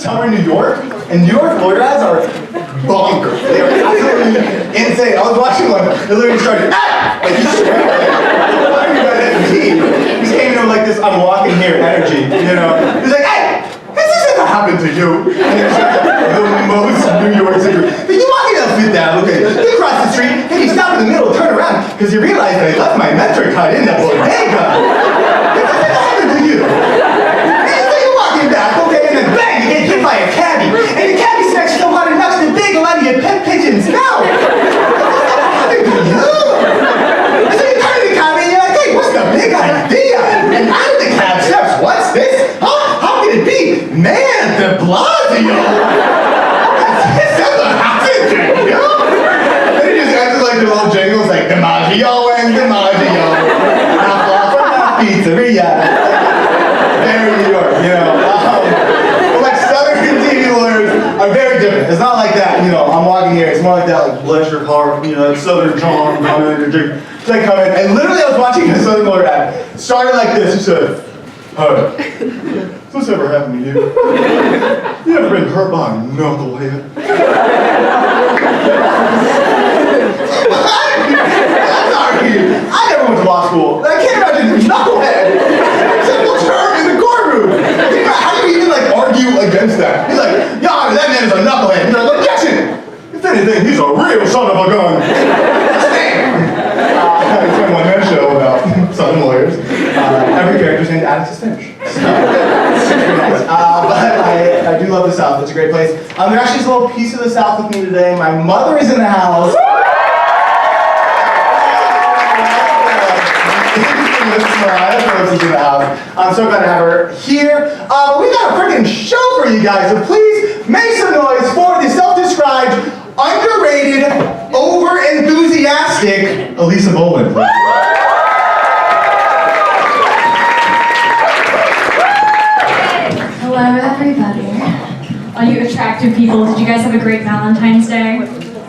summer in New York, and New York lawyer ads are bonkers. They are absolutely insane. I was watching one, it literally started, like he just came in like this, I'm walking here energy, you know. He's like, hey, has this ever happened to you? And it's like the most New York secret. But you walking down Fifth Ave, okay, you cross the street, and you stop in the middle, turn around, because you realize that I left my mentor cut in that bodega. Has this ever happened to you? Back, okay, and then bang, you get hit by a cabbie, and the cabbie smacks so hard it knocks the bagel out of your pet pigeon's mouth. And so you turn to the cabbie and you're like, hey, what's the big idea? And out of the cab steps, what's this? Huh? How can it be? Man, de Blasio. Has this ever happened to you? And he just answers like the little jingles like DiMaggio and DiMaggio. Not far from that pizzeria. Very New York, you know. Are very different. It's not like that, you know, I'm walking here, it's more like that, like, bless your heart, you know, Southern John, so I come in, and literally I was watching a Southern lawyer ad, started like this, he said, hey, has this ever happened to you? You ever been hurt by a knucklehead? I'm sorry, I never went to law school, I can't imagine knucklehead. Simple term in the courtroom. How do you even like argue against that? He's like, Your Honor, that man is a knucklehead. He's like, objection! If anything, he's a real son of a gun. Stand! It's been one man show about Southern lawyers. Every character's named Atticus Finch. So, nice. But I do love the South. It's a great place. There's actually a little piece of the South with me today. My mother is in the house. I'm so glad to have her here. We got a freaking show for you guys, so please make some noise for the self-described, underrated, over-enthusiastic Alisa Boland. Hello, everybody. All you attractive people, did you guys have a great Valentine's Day?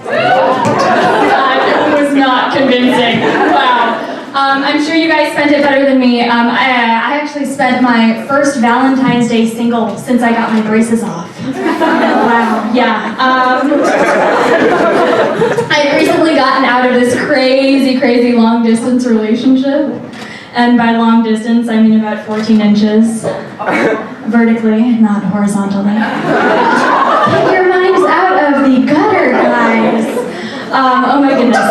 That was not convincing. Wow. I'm sure you guys spent it better than me. I actually spent my first Valentine's Day single since I got my braces off. Wow, yeah. I'd recently gotten out of this crazy long distance relationship. And by long distance, I mean about 14 inches. Vertically, not horizontally. Get your minds out of the gutter, guys. Oh my goodness.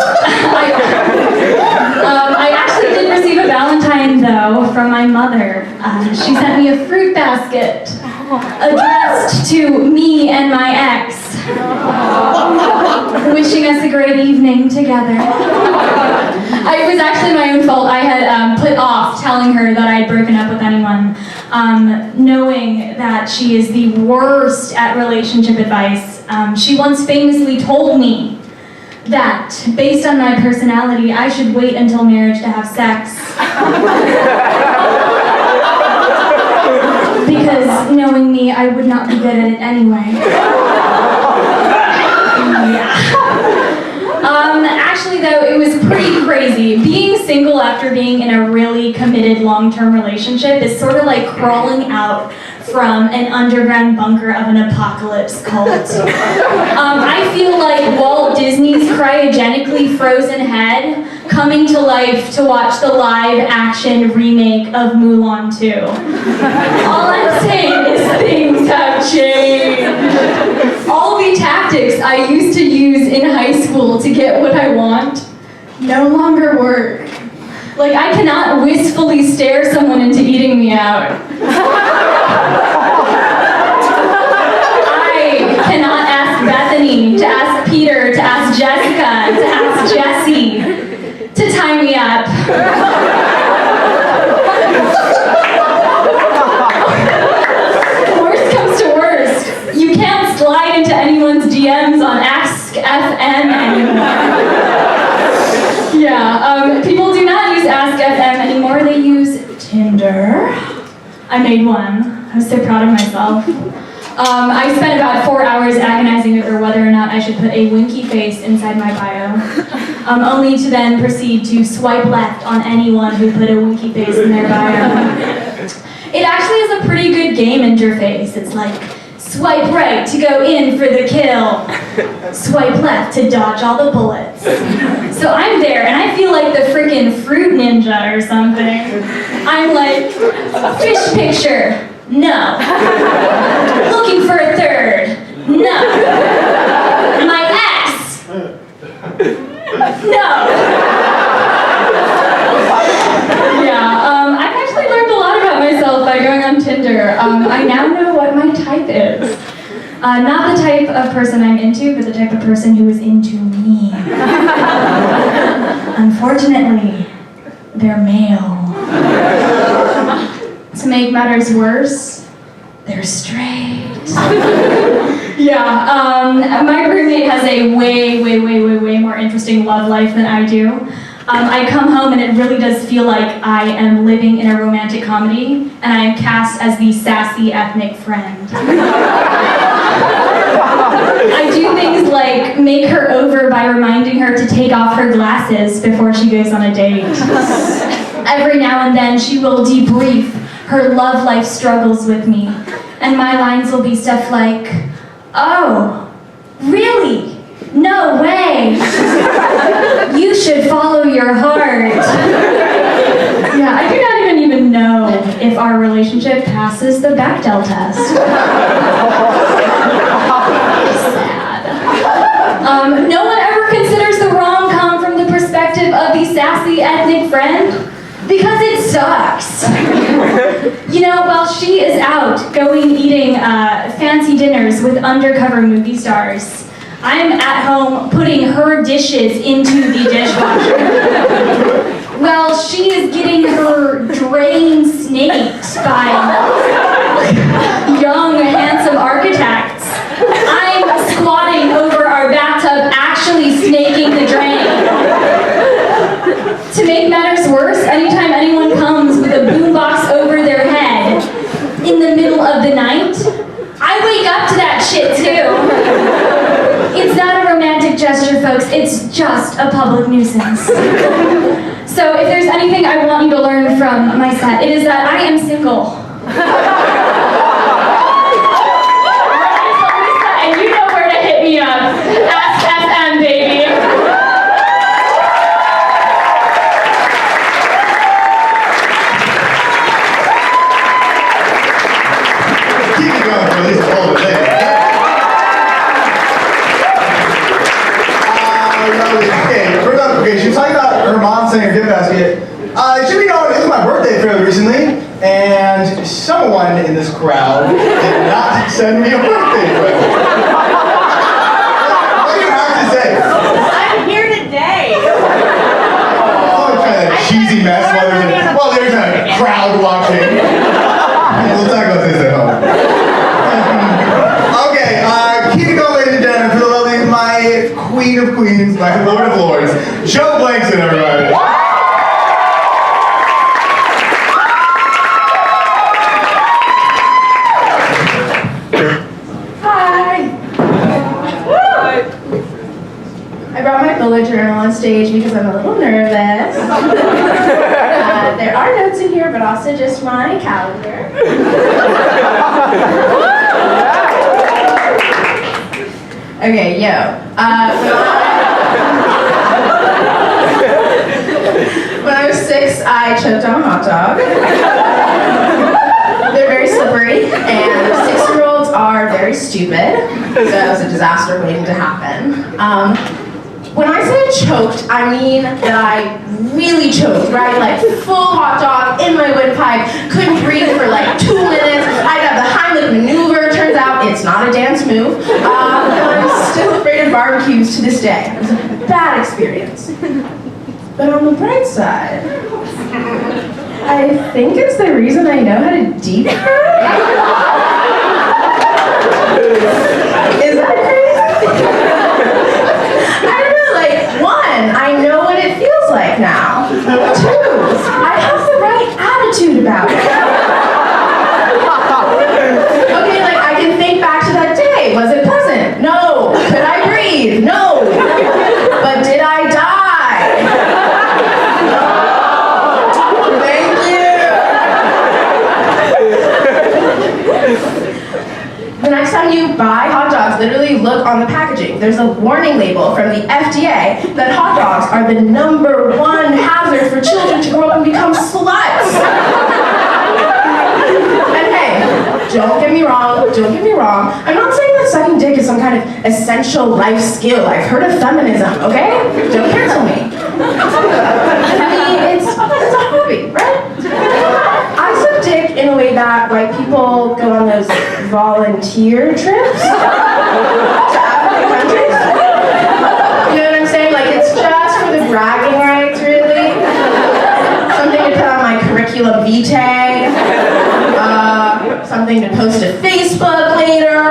I actually did receive a Valentine, though, from my mother. She sent me a fruit basket addressed to me and my ex, wishing us a great evening together. It was actually my own fault. I had put off telling her that I had broken up with anyone, knowing that she is the worst at relationship advice. She once famously told me that, based on my personality, I should wait until marriage to have sex. Because, knowing me, I would not be good at it anyway. Yeah. Actually, though, it was pretty crazy. Being single after being in a really committed long-term relationship is sort of like crawling out from an underground bunker of an apocalypse cult. I feel like Walt Disney's cryogenically frozen head coming to life to watch the live-action remake of Mulan 2. All I'm saying is things have changed. All the tactics I used to use in high school to get what I want no longer work. Like, I cannot wistfully stare someone into eating me out. I cannot ask Bethany, to ask Peter, to ask Jessica, to ask Jessie to tie me up. Worst comes to worst, you can't slide into anyone's DMs on Ask FM anymore. Yeah, people do not use Ask FM anymore, they use Tinder. I made one. I was so proud of myself. I spent about 4 hours agonizing over whether or not I should put a winky face inside my bio, only to then proceed to swipe left on anyone who put a winky face in their bio. It actually is a pretty good game interface. It's like Swipe right to go in for the kill. Swipe left to dodge all the bullets. So I'm there, and I feel like the freaking fruit ninja or something. I'm like, fish picture, no. Looking for a third, no. My ex, no. I've actually learned a lot about myself by going on Tinder. I now know what my type is. Not the type of person I'm into, but the type of person who is into me. Unfortunately, they're male. To make matters worse, they're straight. My roommate has a way more interesting love life than I do. I come home and it really does feel like I am living in a romantic comedy, and I am cast as the sassy ethnic friend. I do things like make her over by reminding her to take off her glasses before she goes on a date. Every now and then she will debrief her love life struggles with me, and my lines will be stuff like, "Oh, really? No way! You should follow your heart." Yeah, I do not even know if our relationship passes the Bechdel test. Sad. No one ever considers the rom-com from the perspective of the sassy ethnic friend, because it sucks. While she is out going eating fancy dinners with undercover movie stars, I'm at home putting her dishes into the dishwasher. While she is getting her drain snaked by young, handsome architects, I'm squatting over our bathtub, actually snaking the drain. To make matters worse, anytime anyone comes with a boombox over their head in the middle of the night, I wake up to that shit too. It's not a romantic gesture, folks. It's just a public nuisance. So if there's anything I want you to learn from my set, it is that I am single. And you know where to hit me up. SFM, baby. Keep it going for at least a whole day. Okay, she was talking about her mom sending her gift basket. Cipriano, it was my birthday fairly recently, and someone in this crowd did not send me a birthday present. What do you have to say? I'm here today. Oh, kind of cheesy mess while there's a crowd watching. We'll talk about this at home. Okay, keep it going, ladies and gentlemen, for the lovely, my queen of queens, my lord of lords, Joe Blankson, everybody. Hi. I brought my bullet journal on stage because I'm a little nervous. There are notes in here, but also just my calendar. Okay, when I was 6, I choked on a hot dog. They're very slippery, and 6-year-olds are very stupid, so it was a disaster waiting to happen. When I say choked, I mean that I really choked, right? Like full hot dog in my windpipe, couldn't breathe for like 2 minutes. I'd have the Heimlich maneuver. Turns out it's not a dance move. And I'm still afraid of barbecues to this day. It was a bad experience. But on the bright side, I think it's the reason I know how to deep fry. Is that crazy? I don't know, like, 1, I know what it feels like now. 2, I have the right attitude about it. Okay, like, I can think back to that day. Was it pleasant? No. Could I breathe? No. But did I die? No. Thank you. when you buy hot dogs, literally look on the packaging. There's a warning label from the FDA that hot dogs are the #1 hazard for children to grow up and become sluts. And hey, don't get me wrong. I'm not saying that sucking dick is some kind of essential life skill. I've heard of feminism, okay? Don't cancel me. I mean, it's a hobby, right? I suck dick in a way that white people go on those volunteer trips to African countries. You know what I'm saying? Like, it's just for the bragging rights, really. Something to put on my curriculum vitae. Something to post to Facebook later.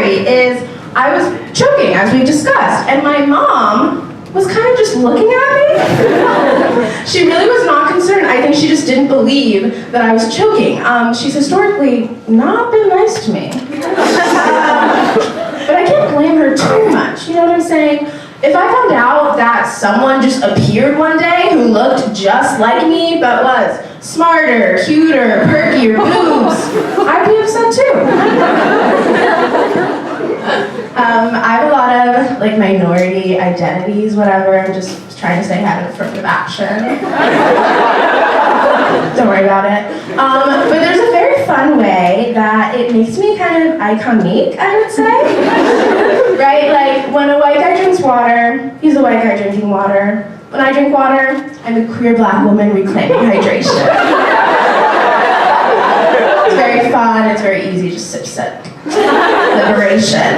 Is I was choking, as we discussed, and my mom was kind of just looking at me. She really was not concerned. I think she just didn't believe that I was choking. She's historically not been nice to me. But I can't blame her too much, you know what I'm saying? If I found out that someone just appeared one day who looked just like me but was smarter, cuter, perkier, boobs, I'd be upset too. I have a lot of like minority identities, whatever. I'm just trying to say I have an affirmative action. Don't worry about it. But there's a very fun way that it makes me kind of iconic, I would say. Right? Like when a white guy drinks water, he's a white guy drinking water. When I drink water, I'm a queer black woman reclaiming hydration. It's very fun, it's very easy, just sip, sip. Liberation.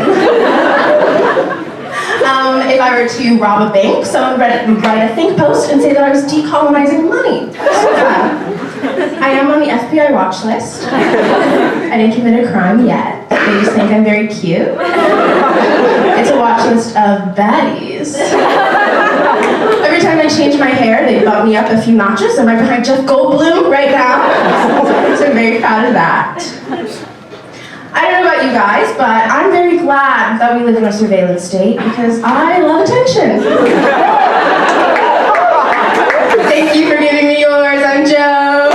If I were to rob a bank, someone would write a think post and say that I was decolonizing money. I am on the FBI watch list. I didn't commit a crime yet. They just think I'm very cute. It's a watch list of baddies. Every time I change my hair, they bump me up a few notches. I'm right behind Jeff Goldblum right now. So I'm very proud of that. I don't know about you guys, but I'm very glad that we live in a surveillance state because I love attention. Thank you for giving me yours. I'm Joe.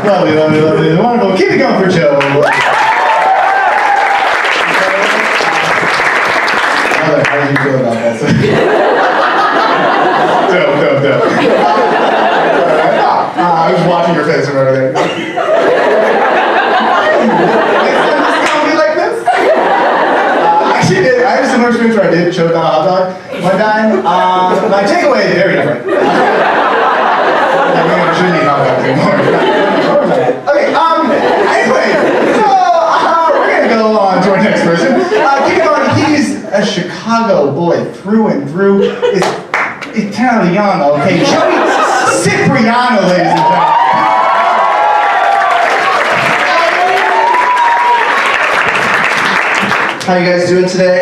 Lovely, lovely, lovely, wonderful. Keep it going for Joe. How did you feel about that? Dope. I was watching your face and everything. Next time this gonna be like this? Actually, I had a similar experience where I did choke on a hot dog one time. My takeaway is very different. I shouldn't eat hot dogs anymore. Okay, anyway, so we're gonna go on to our next person. Keep going, he's a Chicago boy through and through. It's Italiano, okay? Joey Cipriano, ladies and gentlemen. How you guys doing today?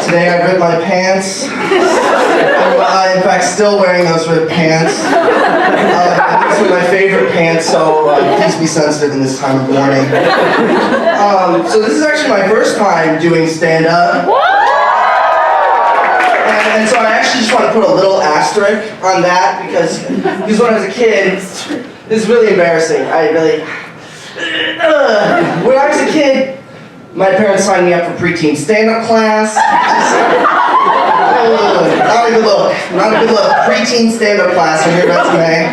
Today I ripped my pants. I'm in fact still wearing those ripped pants. These are my favorite pants, so please be sensitive in this time of mourning. So this is actually my first time doing stand-up. And so I actually just want to put a little asterisk on that because when I was a kid, this is really embarrassing. When I was a kid, my parents signed me up for preteen stand-up class. Not a good look. Preteen stand-up class on your resume.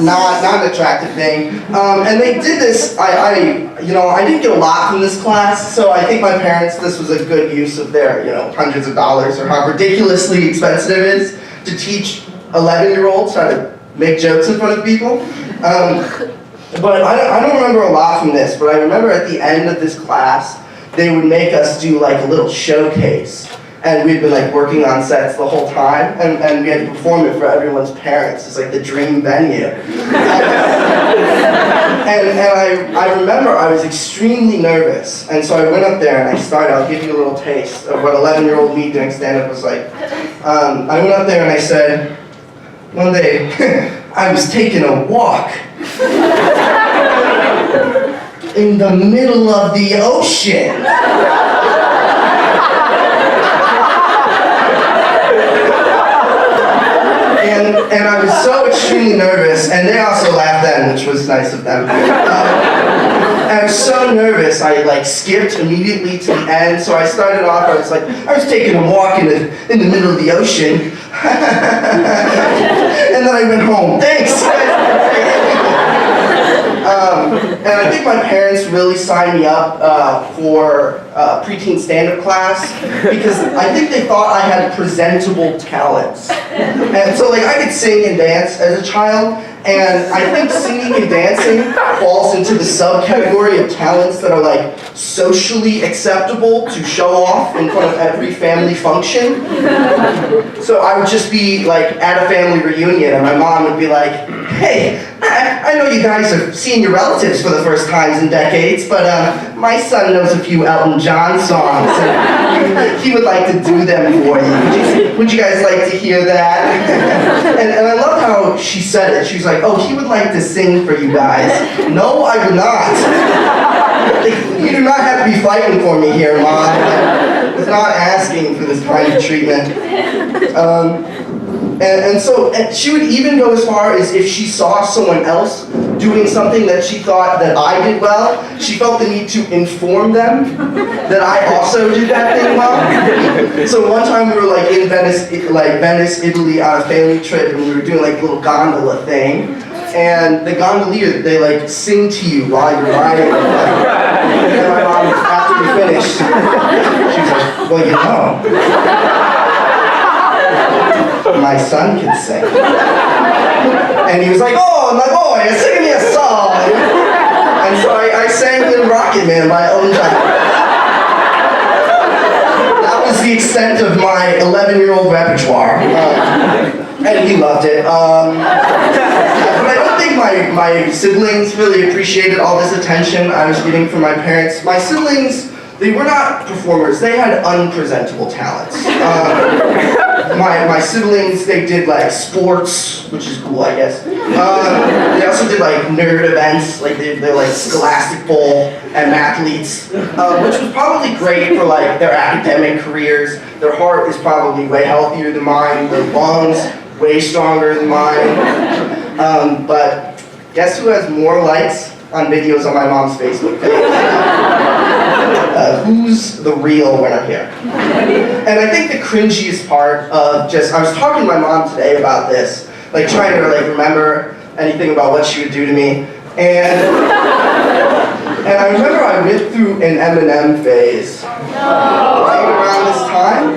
Not an attractive thing. And they did this. I didn't get a lot from this class, so I think my parents, this was a good use of their, hundreds of dollars or how ridiculously expensive it is to teach 11-year-olds how to make jokes in front of people. But I don't remember a lot from this, but I remember at the end of this class, they would make us do like a little showcase. And we'd been like working on sets the whole time, and we had to perform it for everyone's parents. It's like the dream venue. And I remember I was extremely nervous, and so I went up there and I started. I'll give you a little taste of what 11-year-old me doing stand-up was like. I went up there and I said, one day, I was taking a walk in the middle of the ocean. And I was so extremely nervous, and they also laughed then, which was nice of them. I was so nervous, I like skipped immediately to the end. So I started off, I was taking a walk in the middle of the ocean. And then I went home. Thanks! And I think my parents really signed me up for preteen stand-up class because I think they thought I had presentable talents. And so like I could sing and dance as a child, and I think singing and dancing falls into the subcategory of talents that are like socially acceptable to show off in front of every family function. So I would just be like at a family reunion and my mom would be like, hey, I know you guys are seeing your relatives for the first times in decades, but my son knows a few Elton John songs and he would like to do them for you. Would you guys like to hear that? And I love how she said it. She was like, oh, he would like to sing for you guys. No, I would not. You do not have to be fighting for me here, Mom. I was not asking for this kind of treatment. And so she would even go as far as if she saw someone else doing something that she thought that I did well, she felt the need to inform them that I also did that thing well. So one time we were like in Venice, Italy on a family trip, and we were doing like a little gondola thing. And the gondolier, they like sing to you while you're riding. And my mom, after we finished, she was like, well, you know, my son can sing. And he was like, oh, my boy, you're singing me a song. And so I sang Little Rocket Man by Elton John. That was the extent of my 11-year-old repertoire. And he loved it. But I don't think my siblings really appreciated all this attention I was getting from my parents. My siblings, they were not performers. They had unpresentable talents. My siblings, they did like sports, which is cool, I guess. They also did like nerd events, like they're like Scholastic Bowl and mathletes, which was probably great for like their academic careers. Their heart is probably way healthier than mine. Their lungs way stronger than mine. But guess who has more likes on videos on my mom's Facebook page? Who's the real winner here? And I think the cringiest part of I was talking to my mom today about this, like trying to like remember anything about what she would do to me. And I remember I went through an Eminem phase right around this time.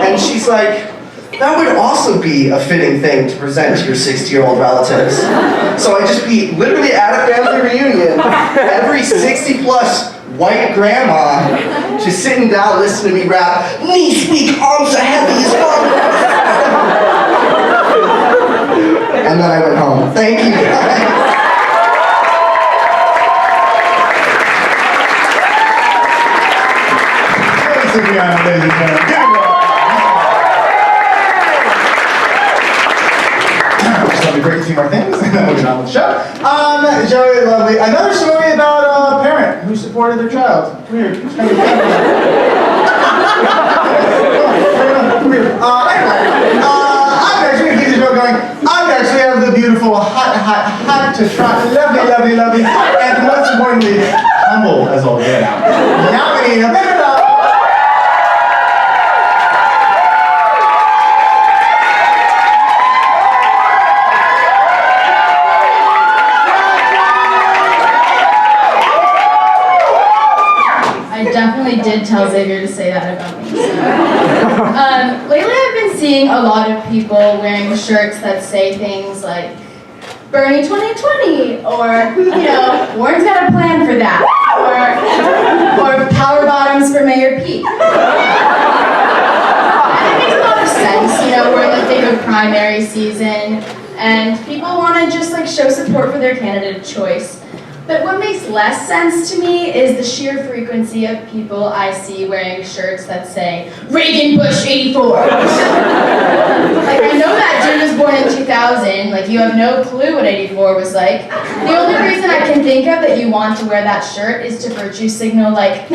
And she's like, that would also be a fitting thing to present to your 60-year-old relatives. So I'd just be literally at a family reunion, every 60-plus white grandma just sitting down listening to me rap, knees weak, arms are heavy as fuck. And then I went home. Thank you guys. Cipriano, ladies and gentlemen. Give it up. Just let me bring 2 more things, and then we'll get on with the show. Joey, lovely. Another story about a parent who supported their child. Weird. It's kind of weird. I'm actually going to keep the show going. I'm actually have the beautiful, hot to try, lovely, and most importantly, humble as all get out. Yamini Nambimadom. Definitely did tell Zavior to say that about me. So. Lately I've been seeing a lot of people wearing shirts that say things like Bernie 2020, or, you know, Warren's got a plan for that, or power bottoms for Mayor Pete. And it makes a lot of sense, you know, we're in the thick of primary season, and people want to just like show support for their candidate of choice. But what makes less sense to me is the sheer frequency of people I see wearing shirts that say, Reagan Bush 84. Like, I know that dude was born in 2000, like you have no clue what 84 was like. The only reason I can think of that you want to wear that shirt is to virtue signal like,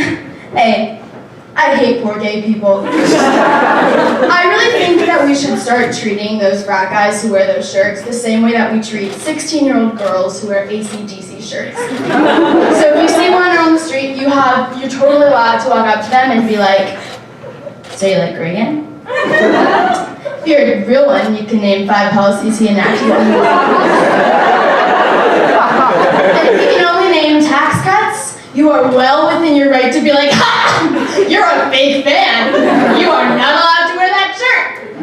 hey, I hate poor gay people. I really think that we should start treating those frat guys who wear those shirts the same way that we treat 16-year-old girls who wear AC/DC shirts. So if you see one on the street, you're totally allowed to walk up to them and be like, so you like Reagan? If you're a real one, you can name 5 policies he enacted. And if you can only name tax cuts, you are well within your right to be like, ha! You're a big fan. You are not allowed to wear that shirt. I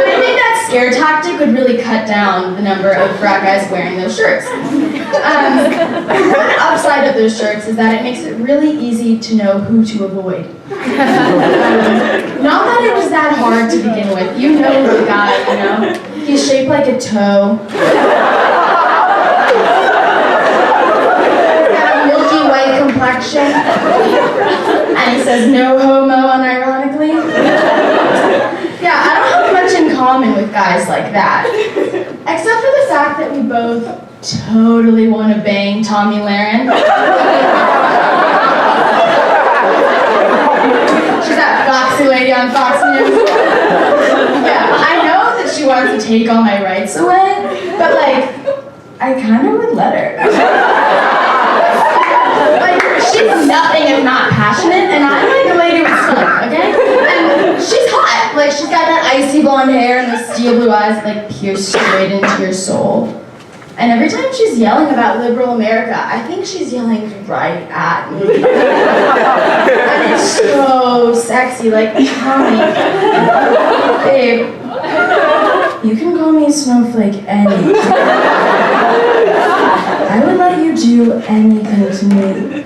mean, I think that scare tactic would really cut down the number of frat guys wearing those shirts. The upside of those shirts is that it makes it really easy to know who to avoid. Not that it was that hard to begin with. You know the guy, you know? He's shaped like a toe. Complexion. And he says no homo unironically. Yeah, I don't have much in common with guys like that. Except for the fact that we both totally want to bang Tommy Lahren. She's that foxy lady on Fox News. Yeah, I know that she wants to take all my rights away, but like, I kind of would let her. She's nothing if not passionate, and I'm like a lady with style, okay? And she's hot. Like, she's got that icy blonde hair and those steel blue eyes that, like, pierce straight into your soul. And every time she's yelling about liberal America, I think she's yelling right at me. And it's so sexy, like, Tommy, babe, you can call me Snowflake anytime. I would let you do anything to me.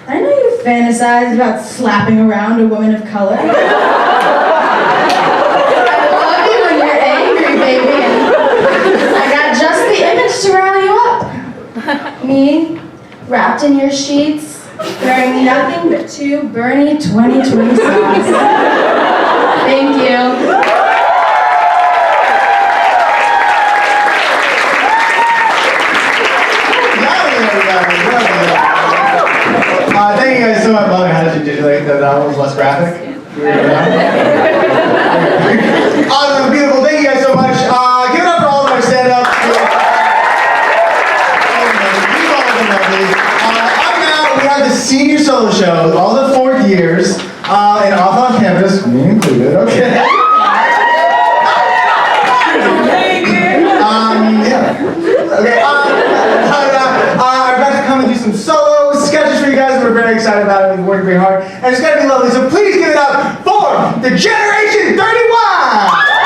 I know you fantasize about slapping around a woman of color. I love you when you're angry, baby, and I got just the image to rile you up. Me, wrapped in your sheets, wearing nothing but 2 Bernie 2020 songs. Thank you. Thank you guys so much. How did you do that was less graphic? Awesome, beautiful. Thank you guys so much. Give it up for all of our stand-ups. Up now, we have the senior solo show, all the 4th years, and off on campus, me included, okay? Yeah. Okay, I'm about to come and do some solo sketches for you guys. We're very excited about it. We've worked very hard. And it's going to be lovely. So please give it up for the Generation 31!